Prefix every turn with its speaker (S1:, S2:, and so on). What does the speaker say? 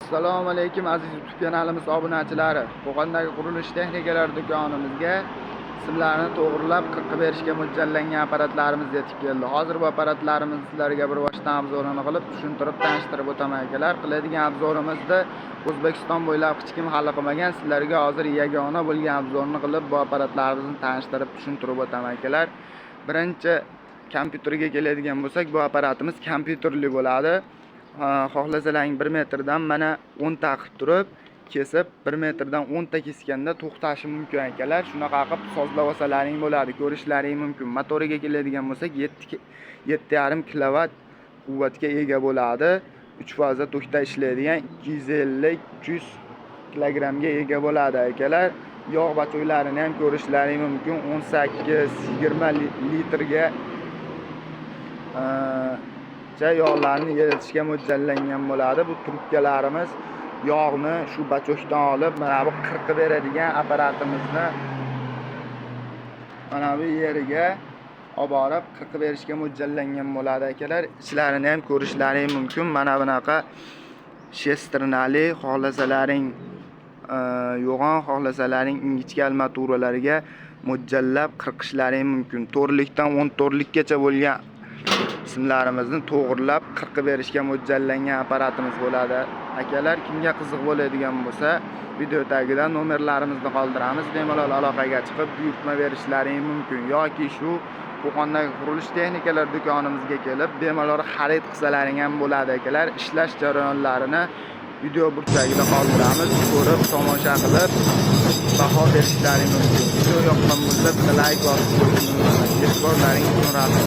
S1: Assalomu alaykum aziz YouTube kanalimiz obunachilari. Qo'qondagi qurilish texnikalari do'konimizga simlarni to'g'rilab qirqib berishga mo'ljallangan apparatlarimiz yetib keldi. Hozir bu apparatlarimizni sizlarga bir boshdan obzorini qilib, tushuntirib, tanishtirib o'taman akalar. Qiladigan obzorimizda O'zbekiston bo'ylab hech kim hali qilmagan, sizlarga hozir yagona bo'lgan obzorni qilib, bu apparatlarimizni tanishtirib, tushuntirib o'taman akalar. Birinchi kompyuterga keladigan bo'lsak, bu apparatimiz kompyuterli bo'ladi. Xohlasalar 1 metrdan mana 10 ta qilib turib, kesib 1 metrdan 10 ta kesganda to'xtashi mumkin akalar. Shunaqa qilib sozlab olsalaring bo'ladi, ko'rishlaring mumkin. Motoriga keladigan bo'lsak, 7,5 kilovat quvvatga ega bo'ladi. 3 fazda tokda ishlaydigan 250-300 kilogramga ega bo'ladi akalar. Yog' bachoylarini ham ko'rishlaring mumkin. 18-20 litrga yog'larni eritishga mo'ljallangan bo'ladi. Bu trubkalarimiz yog'ni shu bachokdan olib, mana bu qirqib beradigan apparatimizni mana bu yeriga olib borib qirqib berishga mo'ljallangan bo'ladi akalar. Ishlarini ham ko'rishlaring mumkin. Mana bunaqa shestrinali, xohlasalaring yo'g'on, xohlasalaring ingichka armaturalarga mo'ljallab qirqishlaring mumkin. To'rtlikdan 14likgacha bo'lgan simlarimizni to'g'rilab qirqib berishga mo'ljallangan apparatimiz bo'ladi akalar. Kimga qiziq bo'ladigan bo'lsa, video tagida nomerlarimizni qoldiramiz. Bemalol aloqaga chiqib buyurtma berishlaring mumkin yoki shu Qo'qondagi qurilish texnikalar do'konimizga kelib bemalol xarid qilsalaring ham bo'ladi akalar. Ishlash jarayonlarini video burchagida qoldiramiz. Ko'rib, tomosha qilib baho berishlaring mumkin. Video yoqqan bo'lsa, like bosib qo'yishingiz mumkin. E'tiborlaringiz uchun rahmat.